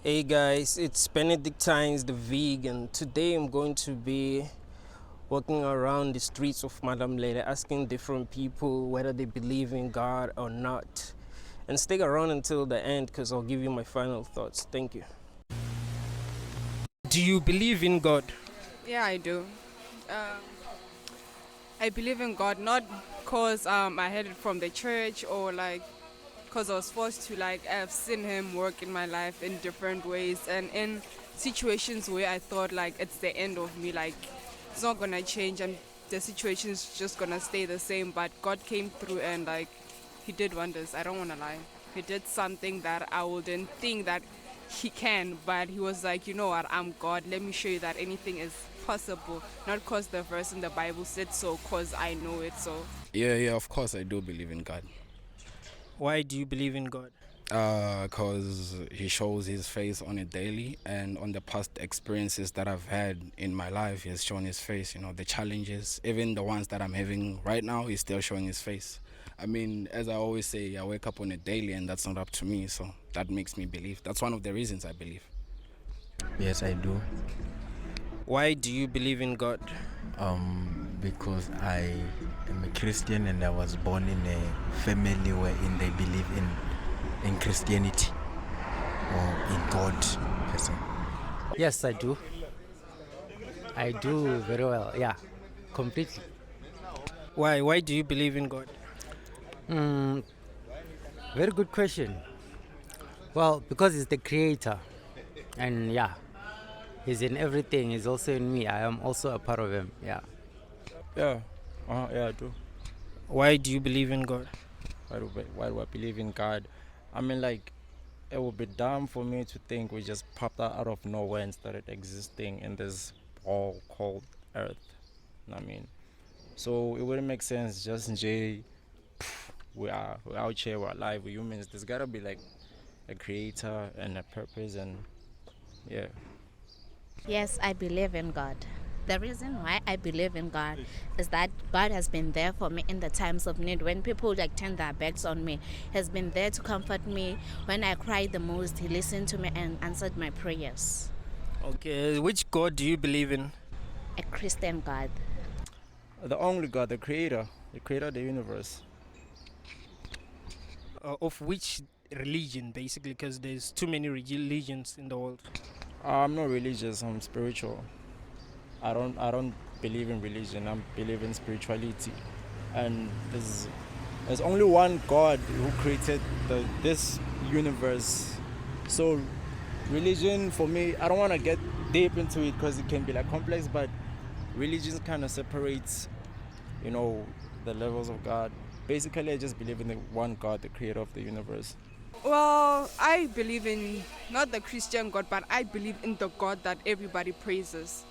Hey guys, it's Benedictines the Vegan. Today I'm going to be walking around the streets of Malamulele asking different people whether they believe in God or not. And stick around until the end because I'll give you my final thoughts. Thank you. Do you believe in God? Yeah, I do. Um, I believe in God not because I had it from the church or like because I was forced to. Like I've seen Him work in my life in different ways and in situations where I thought like it's the end of me, like it's not gonna change and the situation's just gonna stay the same. But God came through and like He did wonders. I don't wanna lie. He did something that I wouldn't think that He can, but He was like, you know what, I'm God. Let me show you that anything is possible. Not because the verse in the Bible said so, because I know it so. Yeah, of course I do believe in God. Why do you believe in God? Because He shows His face on it daily, and on the past experiences that I've had in my life, He has shown His face. You know, the challenges, even the ones that I'm having right now, He's still showing His face. I mean, as I always say, I wake up on it daily, and that's not up to me. So that makes me believe. That's one of the reasons I believe. Yes, I do. Why do you believe in God? Because I am a Christian and I was born in a family wherein they believe in Christianity or in God per se. Yes, I do. I do very well. Yeah, completely. Why? Why do you believe in God? Mm, Very good question. Well, because he's the creator, and yeah, he's in everything. He's also in me. I am also a part of him. Yeah. Yeah, yeah, I do. Why do you believe in God? Why do I believe in God? I mean, like, it would be dumb for me to think we just popped out of nowhere and started existing in this ball called Earth. I mean, so it wouldn't make sense just Jay. We're out here, we're alive, we're humans. There's gotta be like a creator and a purpose, and yeah. Yes, I believe in God. The reason why I believe in God is that God has been there for me in the times of need. When people like turn their backs on me, has been there to comfort me. When I cried the most, He listened to me and answered my prayers. Okay, which God do you believe in? A Christian God. The only God, the creator of the universe. Of which religion, basically, because there's too many religions in the world. I'm not religious, I'm spiritual. I don't believe in religion. I believe in spirituality, and there's only one God who created this universe. So religion for me, I don't want to get deep into it because it can be like complex, but religion kind of separates, the levels of God. Basically, I just believe in the one God, the creator of the universe. Well, I believe in not the Christian God, but I believe in the God that everybody praises.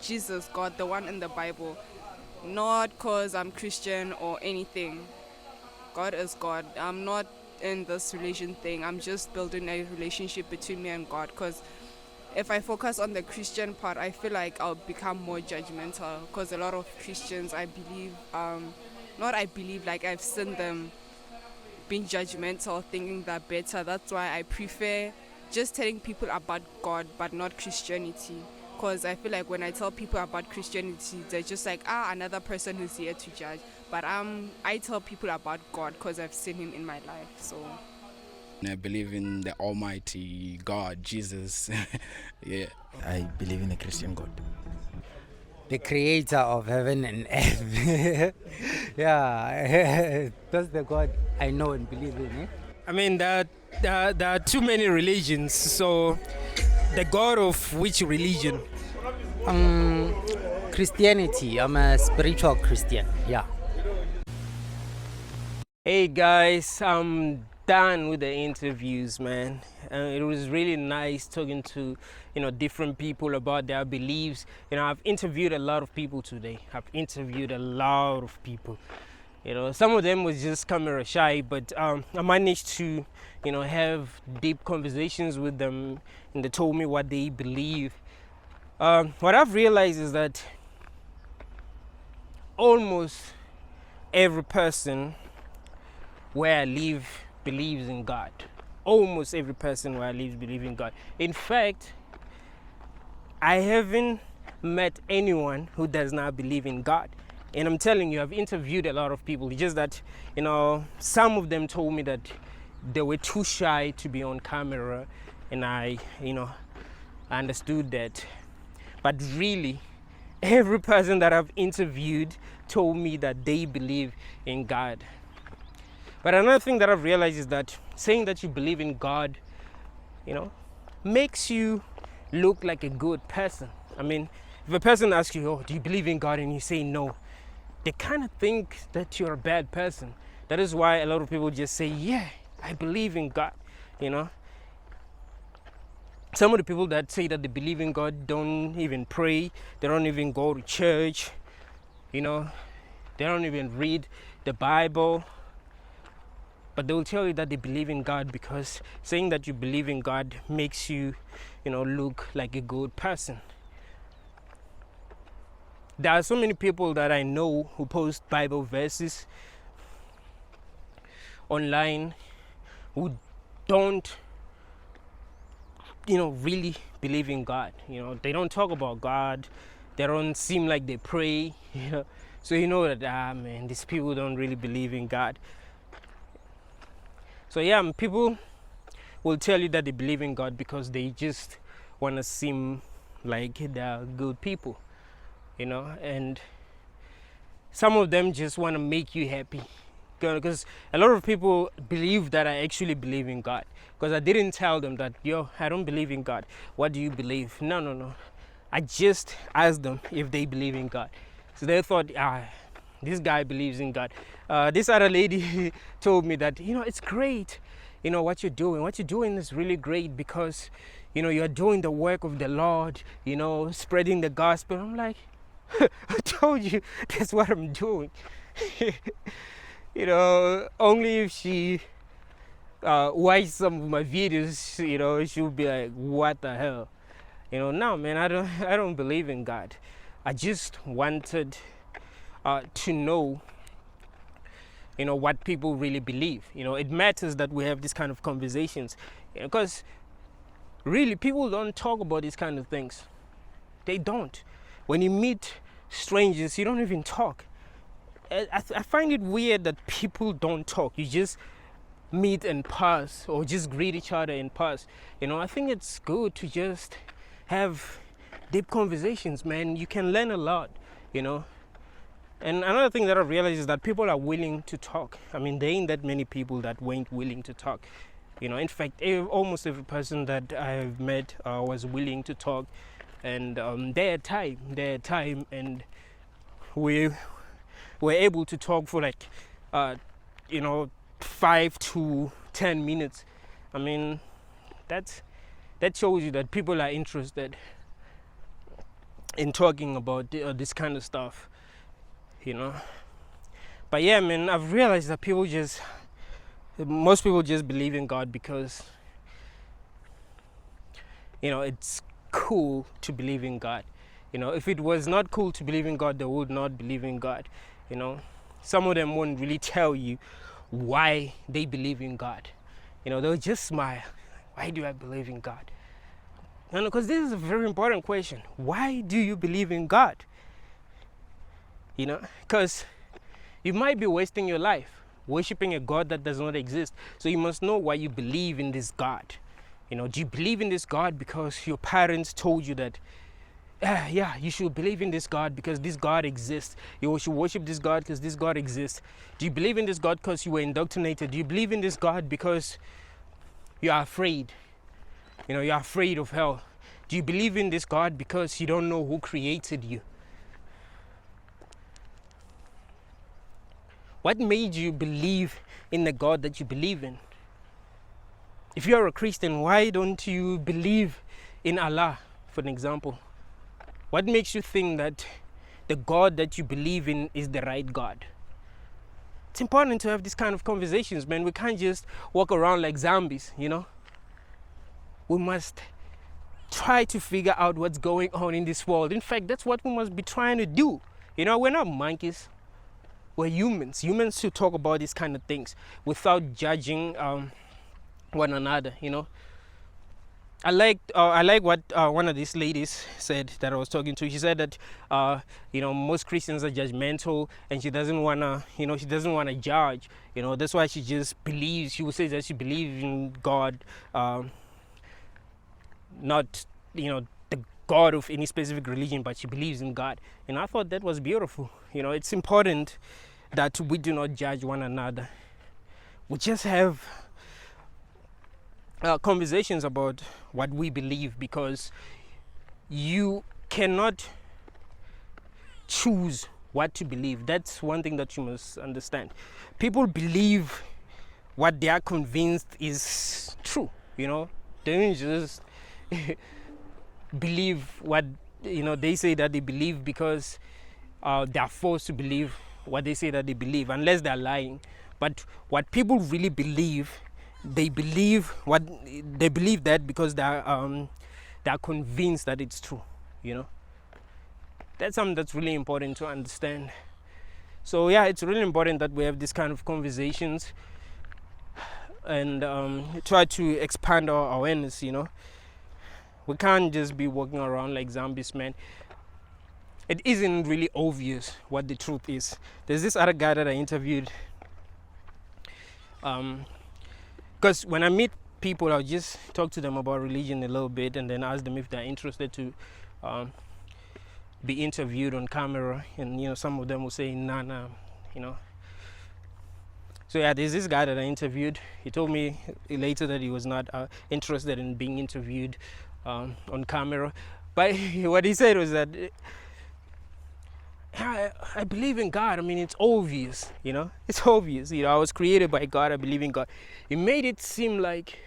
Jesus, God, the one in the Bible. Not because I'm Christian or anything. God is God. I'm not in this religion thing. I'm just building a relationship between me and God. Because if I focus on the Christian part, I feel like I'll become more judgmental. Because a lot of Christians, I believe, not I believe, like I've seen them being judgmental, thinking they're better. That's why I prefer just telling people about God, but not Christianity. Because I feel like when I tell people about Christianity, they're just like, another person who's here to judge. But I tell people about God because I've seen Him in my life. So And I believe in the Almighty God, Jesus. Yeah. I believe in a Christian God. The creator of heaven and earth. Yeah, that's the God I know and believe in. Eh? I mean, there are too many religions. So, the God of which religion? Christianity. I'm a spiritual Christian. Yeah. Hey guys, I'm done with the interviews, man. It was really nice talking to different people about their beliefs. I've interviewed a lot of people today. Some of them was just camera shy, but I managed to have deep conversations with them, and they told me what they believe. What I've realized is that almost every person where I live believes in God. almost every person where I live believes in God. In fact, I haven't met anyone who does not believe in God. And I'm telling you, I've interviewed a lot of people. It's just that, some of them told me that they were too shy to be on camera, and I understood that. But really, every person that I've interviewed told me that they believe in God. But another thing that I've realized is that saying that you believe in God, makes you look like a good person. I mean, if a person asks you, oh, do you believe in God? And you say no, they kind of think that you're a bad person. That is why a lot of people just say, yeah, I believe in God. Some of the people that say that they believe in God don't even pray. They don't even go to church. They don't even read the Bible. But they will tell you that they believe in God, because saying that you believe in God makes you, look like a good person. There are so many people that I know who post Bible verses online who don't, really believe in God. They don't talk about God. They don't seem like they pray. So that, man, these people don't really believe in God. So yeah, people will tell you that they believe in God because they just want to seem like they're good people, and some of them just want to make you happy, because a lot of people believe that I actually believe in God, because I didn't tell them that, I don't believe in God. What do you believe? No. I just asked them if they believe in God. So they thought, this guy believes in God. This other lady told me that, it's great, what you're doing. What you're doing is really great, because, you're doing the work of the Lord, spreading the gospel. I'm like, I told you that's what I'm doing. Only if she watched some of my videos, she'll be like, what the hell? No, man, I don't believe in God. I just wanted to know, what people really believe. It matters that we have these kind of conversations, because really people don't talk about these kind of things. They don't. When you meet strangers, you don't even talk. I find it weird that people don't talk. You just meet and pass, or just greet each other and pass. I think it's good to just have deep conversations, man. You can learn a lot, And another thing that I realized is that people are willing to talk. I mean, there ain't that many people that weren't willing to talk. In fact, almost every person that I've met was willing to talk, and they had time, and we were able to talk for like, 5 to 10 minutes. I mean, that shows you that people are interested in talking about this kind of stuff. But yeah, man, I've realized that most people just believe in God because, it's cool to believe in God. If it was not cool to believe in God, they would not believe in God. Some of them won't really tell you why they believe in God. They'll just smile. Why do I believe in God? Because this is a very important question. Why do you believe in God? Because you might be wasting your life worshiping a God that does not exist. So you must know why you believe in this God. Do you believe in this God because your parents told you that, you should believe in this God because this God exists. You should worship this God because this God exists. Do you believe in this God because you were indoctrinated? Do you believe in this God because you are afraid? You're afraid of hell. Do you believe in this God because you don't know who created you? What made you believe in the God that you believe in? If you're a Christian, why don't you believe in Allah, for an example? What makes you think that the God that you believe in is the right God? It's important to have these kind of conversations, man. We can't just walk around like zombies, We must try to figure out what's going on in this world. In fact, that's what we must be trying to do. We're not monkeys. We're humans. Humans should talk about these kind of things without judging one another, you know. I like what one of these ladies said that I was talking to. She said that most Christians are judgmental, and she doesn't wanna judge. You know, that's why she just believes. She would say that she believes in God, not the God of any specific religion, but she believes in God. And I thought that was beautiful. You know, it's important that we do not judge one another. We just have conversations about what we believe, because you cannot choose what to believe. That's one thing that you must understand. People believe what they are convinced is true. You know, they don't just believe what they say that they believe because they are forced to believe what they say that they believe, unless they're lying. But what people really believe, they believe that because they're convinced that it's true. You know, that's something that's really important to understand. So yeah, it's really important that we have this kind of conversations and try to expand our awareness. You know, we can't just be walking around like zombies, man. It isn't really obvious what the truth is. There's this other guy that I interviewed, because when I meet people, I'll just talk to them about religion a little bit and then ask them if they're interested to be interviewed on camera. And some of them will say nah. So yeah, there's this guy that I interviewed. He told me later that he was not interested in being interviewed on camera. But what he said was that I believe in God. I mean, it's obvious, it's obvious. I was created by God. I believe in God. He made it seem like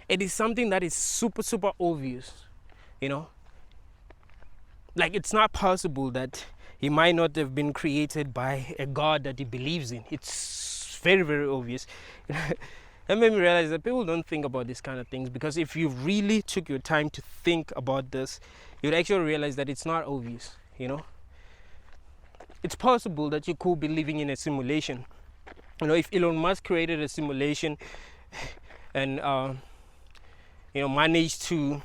it is something that is super, super obvious, like it's not possible that he might not have been created by a God that he believes in. It's very, very obvious. That made me realize that people don't think about these kind of things, because if you really took your time to think about this, you'd actually realize that it's not obvious. It's possible that you could be living in a simulation. If Elon Musk created a simulation and managed to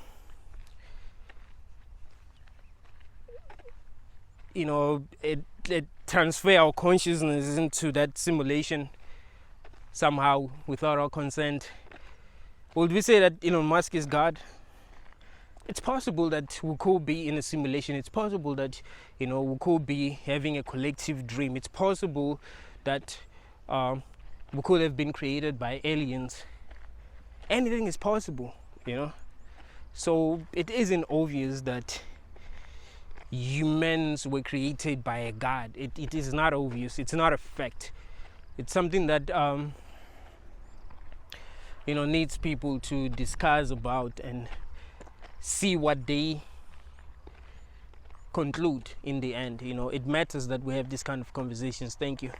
transfer our consciousness into that simulation somehow without our consent, would we say that Elon Musk is God? It's possible that we could be in a simulation. It's possible that we could be having a collective dream. It's possible that we could have been created by aliens. Anything is possible, So it isn't obvious that humans were created by a God. It is not obvious. It's not a fact. It's something that needs people to discuss about and see what they conclude in the end. It matters that we have this kind of conversations. Thank you.